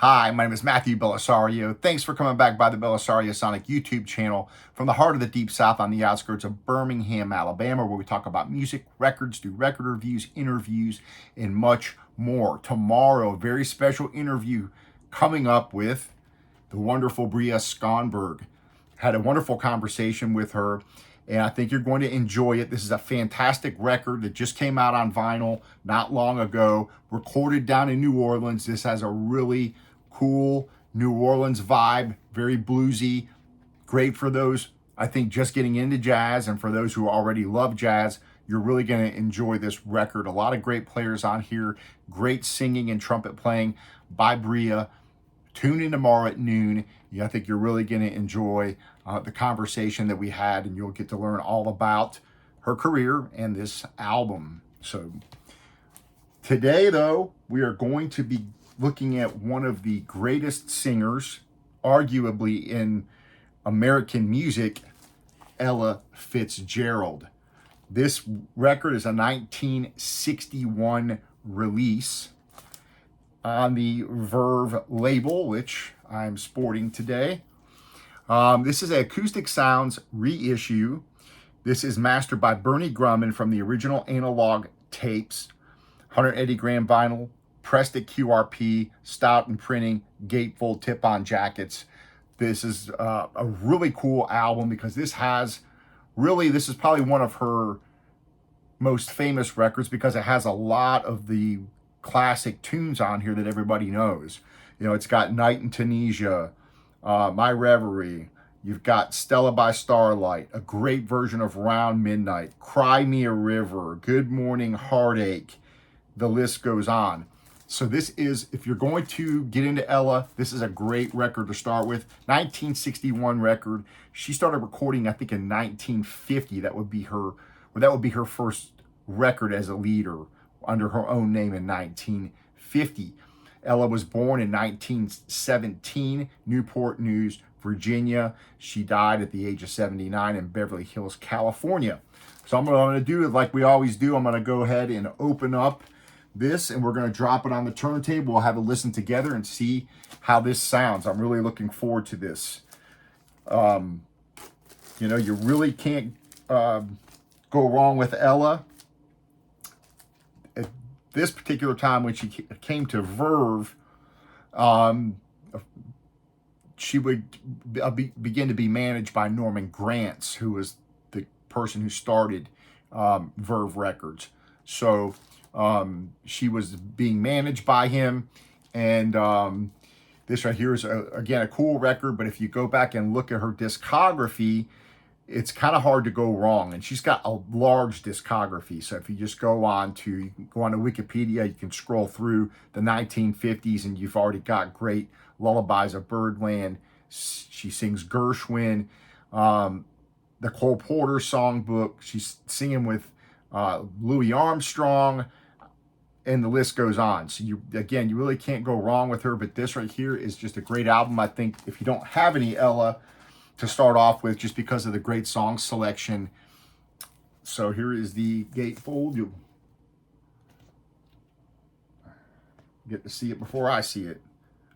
Hi, my name is Matthew Bellisario. Thanks for coming back by the BellisarioSonic YouTube channel from the heart of the Deep South on the outskirts of Birmingham, Alabama, where we talk about music, records, do record reviews, interviews, and much more. Tomorrow, a very special interview coming up with the wonderful Bria Skonberg. Had a wonderful conversation with her, and I think you're going to enjoy it. This is a fantastic record that just came out on vinyl not long ago, recorded down in New Orleans. This has a really cool New Orleans vibe, very bluesy, great for those, I think, just getting into jazz, and for those who already love jazz, you're really going to enjoy this record. A lot of great players on here, great singing and trumpet playing by Bria. Tune in tomorrow at noon. I think you're really going to enjoy the conversation that we had, and you'll get to learn all about her career and this album. So today, though, we are going to be looking at one of the greatest singers, arguably in American music, Ella Fitzgerald. This record is a 1961 release on the Verve label, which I'm sporting today. This is an Acoustic Sounds reissue. This is mastered by Bernie Grundman from the original analog tapes, 180 gram vinyl, pressed at QRP, stout and printing, gatefold tip-on jackets. This is a really cool album because this is probably one of her most famous records because it has a lot of the classic tunes on here that everybody knows. You know, it's got Night in Tunisia, My Reverie. You've got Stella by Starlight, a great version of Round Midnight, Cry Me a River, Good Morning Heartache. The list goes on. So this is, if you're going to get into Ella, this is a great record to start with. 1961 record. She started recording, I think, in 1950. That would be her first record as a leader under her own name in 1950. Ella was born in 1917, Newport News, Virginia. She died at the age of 79 in Beverly Hills, California. So I'm going to do it like we always do. I'm going to go ahead and open up this, and we're going to drop it on the turntable. We'll have a listen together and see how this sounds. I'm really looking forward to this. You know, you really can't go wrong with Ella. At this particular time when she came to Verve, she would begin to be managed by Norman Granz, who was the person who started Verve Records. So she was being managed by him, and this right here is, again, a cool record, but if you go back and look at her discography, it's kind of hard to go wrong. And she's got a large discography. So if you just go on to Wikipedia, you can scroll through the 1950s, and you've already got great lullabies of Birdland. She sings Gershwin, the Cole Porter songbook. She's singing with Louis Armstrong, and the list goes on. So you really can't go wrong with her. But this right here is just a great album. I think if you don't have any Ella to start off with, just because of the great song selection. So here is the gatefold. You'll get to see it before I see it.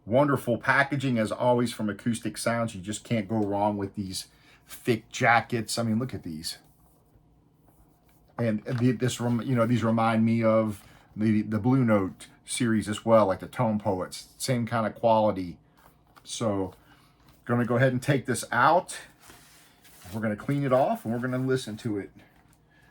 Wonderful packaging as always from Acoustic Sounds. You just can't go wrong with these thick jackets. I mean, look at these. And these remind me of the Blue Note series as well, like the Tone Poets. Same kind of quality. So going to go ahead and take this out. We're going to clean it off, and we're going to listen to it.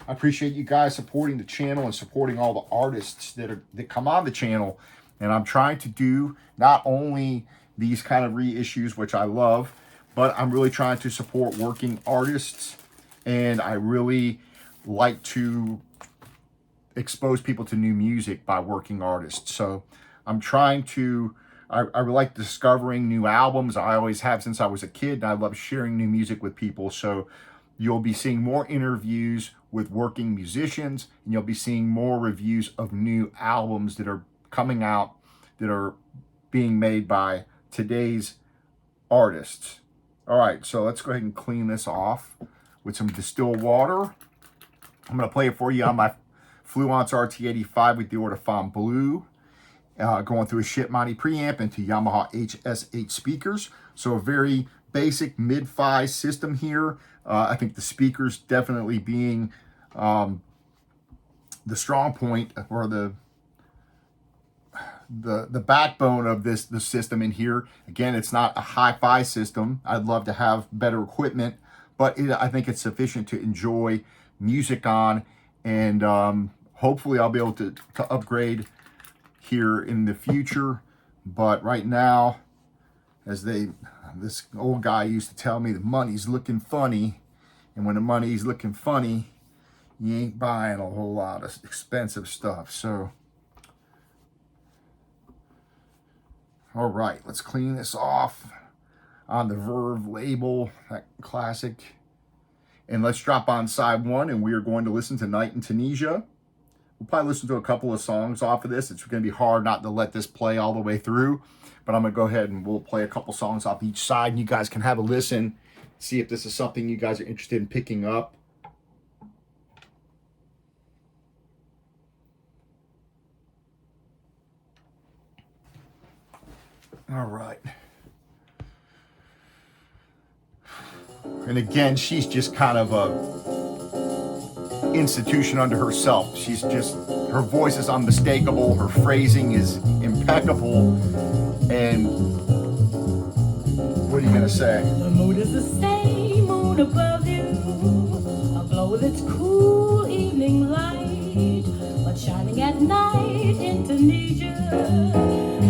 I appreciate you guys supporting the channel and supporting all the artists that come on the channel. And I'm trying to do not only these kind of reissues, which I love, but I'm really trying to support working artists. And I really like to expose people to new music by working artists. So I'm trying to, I like discovering new albums. I always have since I was a kid, and I love sharing new music with people. So you'll be seeing more interviews with working musicians, and you'll be seeing more reviews of new albums that are coming out, that are being made by today's artists. All right, so let's go ahead and clean this off with some distilled water. I'm going to play it for you on my Fluence RT85 with the Ortophon Blue. going through a Shipmoney preamp into Yamaha HS8 speakers. So a very basic mid-fi system here. I think the speakers definitely being the strong point, or the backbone of the system in here. Again, it's not a hi-fi system. I'd love to have better equipment, but I think it's sufficient to enjoy music on, and hopefully I'll be able to upgrade here in the future. But right now, as this old guy used to tell me, the money's looking funny, and when the money's looking funny, you ain't buying a whole lot of expensive stuff. So all right, let's clean this off on the Verve label, that classic. And let's drop on side one, and we are going to listen to Night in Tunisia. We'll probably listen to a couple of songs off of this. It's going to be hard not to let this play all the way through, but I'm going to go ahead and we'll play a couple songs off each side, and you guys can have a listen, see if this is something you guys are interested in picking up. All right. And again, she's just kind of a institution unto herself. She's just, her voice is unmistakable, her phrasing is impeccable, and what are you gonna say? The mood is the same moon above you, aglow with its cool evening light, but shining at night in Tunisia,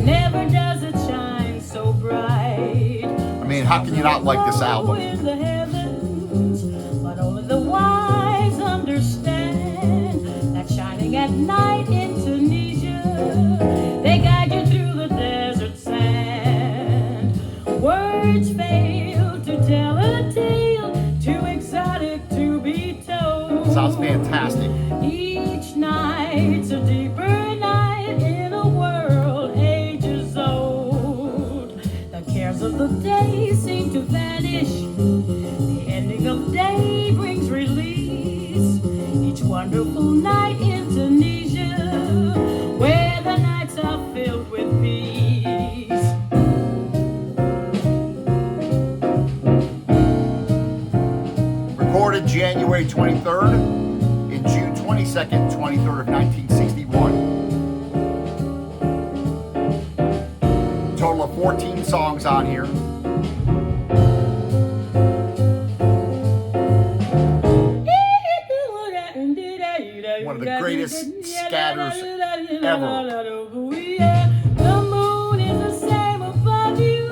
never does it shine so bright. I mean, how can you not like this album? In the heavens, but only the wise understand that shining at night in Tunisia, they guide you through the desert sand. Words fail to tell a tale too exotic to be told. Sounds fantastic. Each night's a deeper night in a world ages old. The cares of the day seem to vanish. The ending of day brings release. Each wonderful night in Tunisia, where the nights are filled with peace. Recorded January 23rd and June 22nd, 23rd of 1961. Total of 14 songs on here. One of the greatest scatters ever. The moon is the same above you,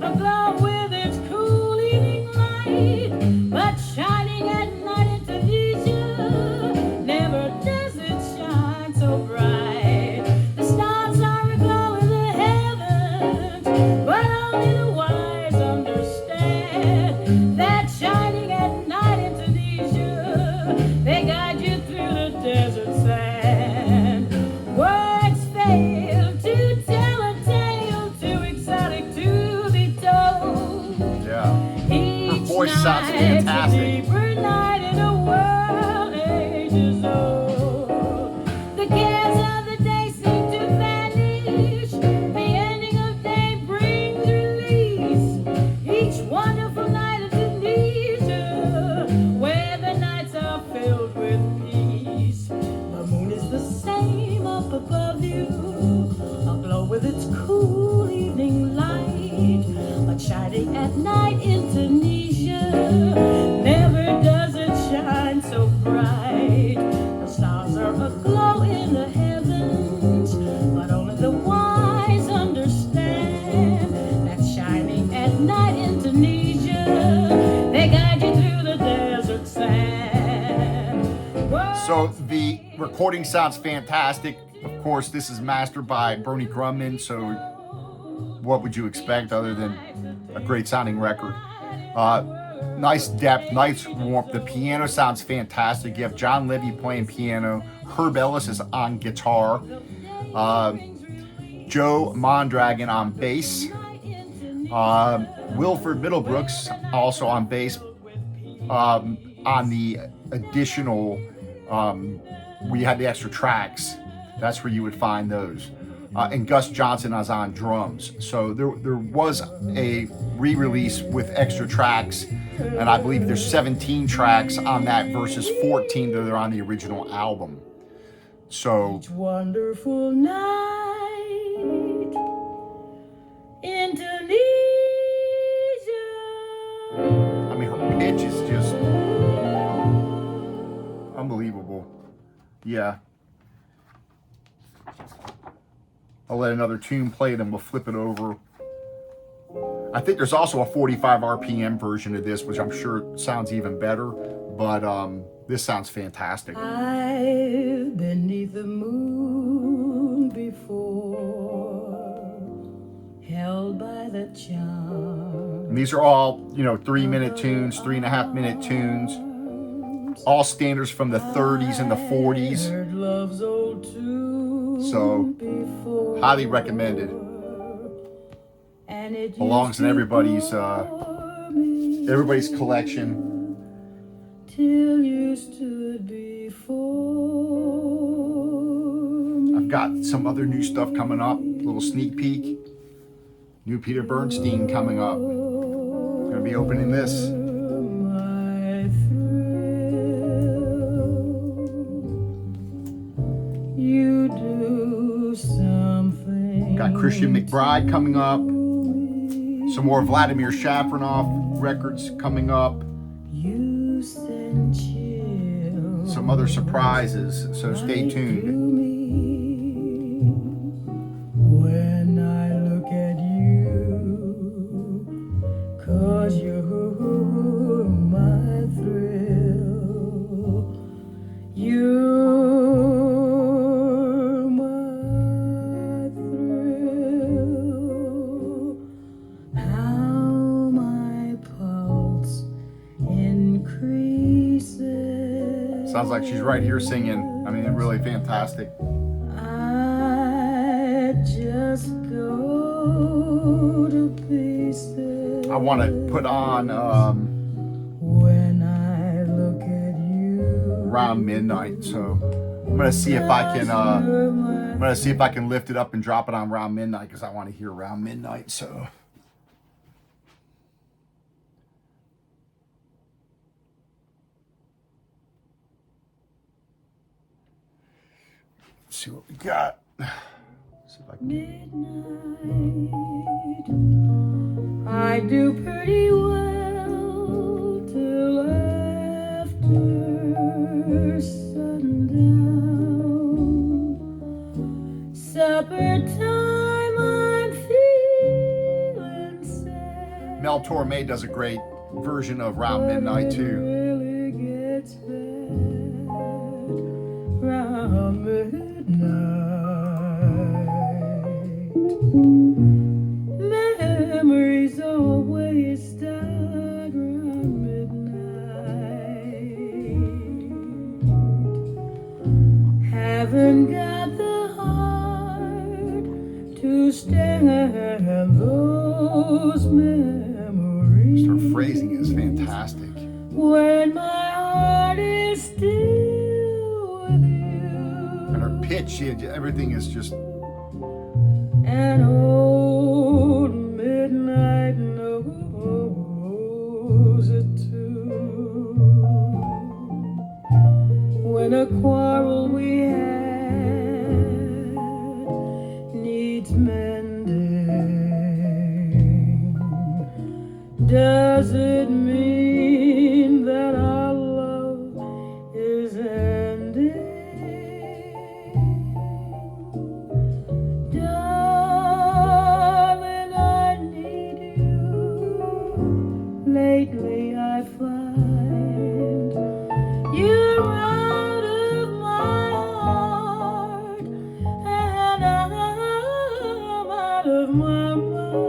aglow with its cool evening light, but shining at night in Tunisia, never does it shine so bright. The stars are aglow in the heavens, but only the wise understand that shining at night in Tunisia, they guide you through the desert sand. Words fail to tell a tale too exotic to be told. Yeah. Her voice sounds fantastic. Deeper night in a world ages old. The cares of the day seem to vanish. The ending of day brings release. Each wonderful night of Tunisia, where the nights are filled with peace. The moon is the same up above you, aglow with its cool evening light, but shining at night in Tunisia, never does it shine so bright. The stars are aglow in the heavens, but only the wise understand that shining at night in Tunisia, they guide you through the desert sand. So the recording sounds fantastic. Of course, this is mastered by Bernie Grundman, so what would you expect other than a great sounding record? Nice depth, nice warmth. The piano sounds fantastic. You have John Levy playing piano. Herb Ellis is on guitar. Joe Mondragon on bass. Wilford Middlebrooks also on bass. On the additional, where you had the extra tracks, that's where you would find those. and Gus Johnson is on drums. So there was a re-release with extra tracks, and I believe there's 17 tracks on that versus 14 that are on the original album. So Each wonderful night in Tunisia. I mean, her pitch is just unbelievable. Yeah. I'll let another tune play, then we'll flip it over. I think there's also a 45 RPM version of this, which I'm sure sounds even better, but this sounds fantastic. I've been 'neath the moon before, held by the charm. And these are all, 3-minute tunes, 3.5-minute tunes, all standards from the 30s and the 40s. Heard love's old tune So, before, highly recommended. and it Belongs in used to everybody's bore me everybody's collection. till you stood before me. I've got some other new stuff coming up, little sneak peek. New Peter Bernstein coming up. Gonna be opening this. My thrill, you do something. Got Christian McBride coming up. Some more Vladimir Shafronov records coming up. You send chills Some other surprises, so stay tuned. to me when I look at you, 'cause you're my thrill. You're my thrill. How my pulse increases. Sounds like she's right here singing. I mean, really fantastic. I just go to pieces I want to put on when I look at you. around midnight, so I'm gonna see if I can. I'm gonna see if I can lift it up and drop it on around midnight because I want to hear around midnight. So. Let's see what we got. See if I can. Midnight, I do pretty well till after sundown. Supper time, I'm feeling sad. Mel Torme does a great version of Round Midnight too. Really gets bad round midnight. Memories always start round midnight. Haven't got the heart to stand those memories. Her phrasing is fantastic. When my heart is still with you. And her pitch, everything is just. And old midnight knows it too. When a quarrel we had needs mending, does it mean that our love is ending? Darling, I need you. Lately I find you're out of my heart, and I'm out of my mind.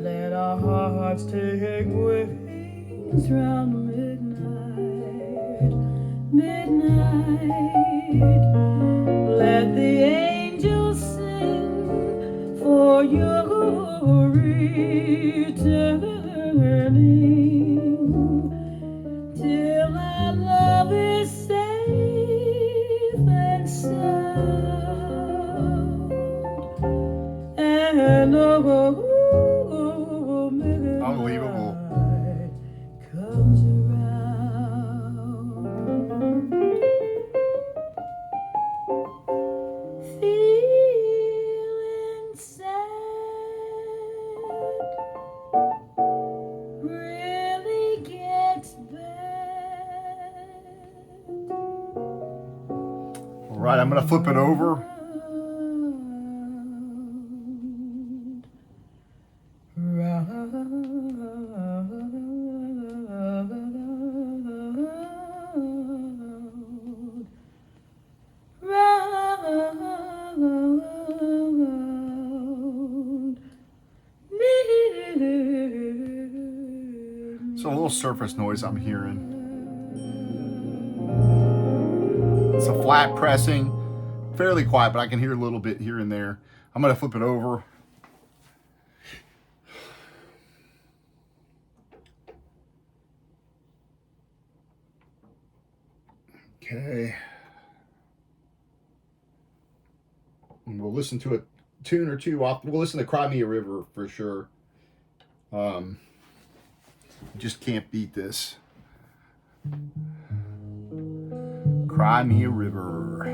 Let our hearts take wings round midnight, midnight. Let the angels sing for your returning, till our love is safe and sound. when the Unbelievable. midnight comes around, feeling sad really gets bad. All right, I'm going to flip it over. So a little surface noise I'm hearing. It's a flat pressing, fairly quiet, but I can hear a little bit here and there. I'm going to flip it over. Okay. And we'll listen to a tune or two. We'll listen to Cry Me a River for sure. Just can't beat this. Cry Me a River.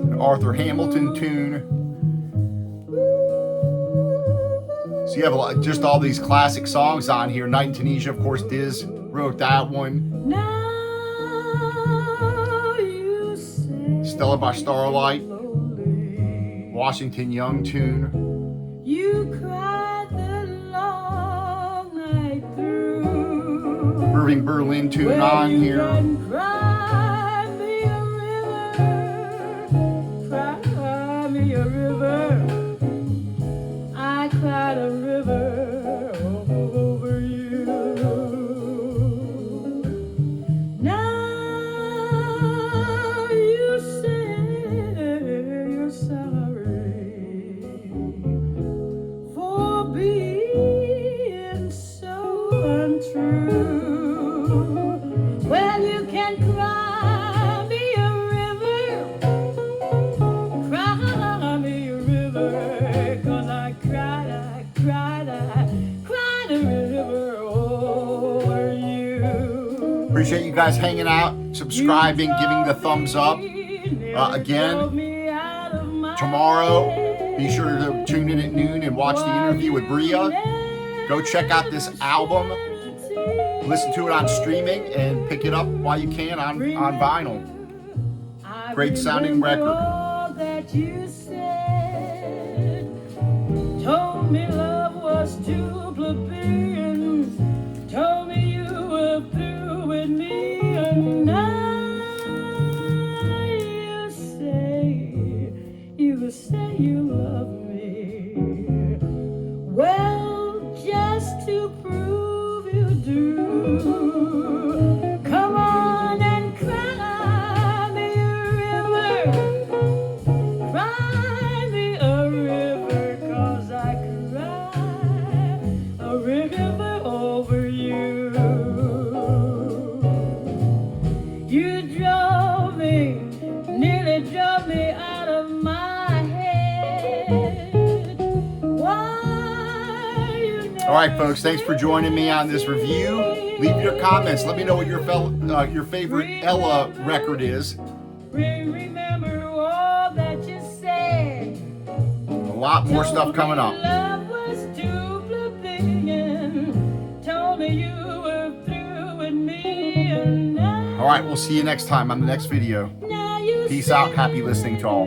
An Arthur Hamilton tune. So you have a lot, just all these classic songs on here. Night in Tunisia, of course, Diz wrote that one. Now you say Stella by Starlight. slowly, Washington Young tune. you cried the long night through. Irving Berlin tune Well, on you here. can cry me a river, cry me a river. I cried a river over you. Now you say you're sorry for being so untrue. Well, you can cry me a river, cry me a river, 'cause I cried a river over you. Appreciate you guys hanging out, subscribing, giving the thumbs up. Again, tomorrow, be sure to tune in at noon and watch the interview with Bria. Go check out this album. Listen to it on streaming and pick it up while you can on vinyl. Great sounding record. All that you said, told me love was too plebeian, told me you were through with me, and now you say you love me. Well, just to prove you do, come on and cry me a river, cry me a river, 'cause I cry a river over you. You drove me, nearly drove me out of my head. Why you never All right, folks, thanks for joining me on this review. Leave your comments. Let me know what your favorite Ella record is. remember all that you said. A lot more stuff coming up. Love was too plebeian, told me you were through with me, and now All right, we'll see you next time on the next video. you Peace out. Happy listening to all.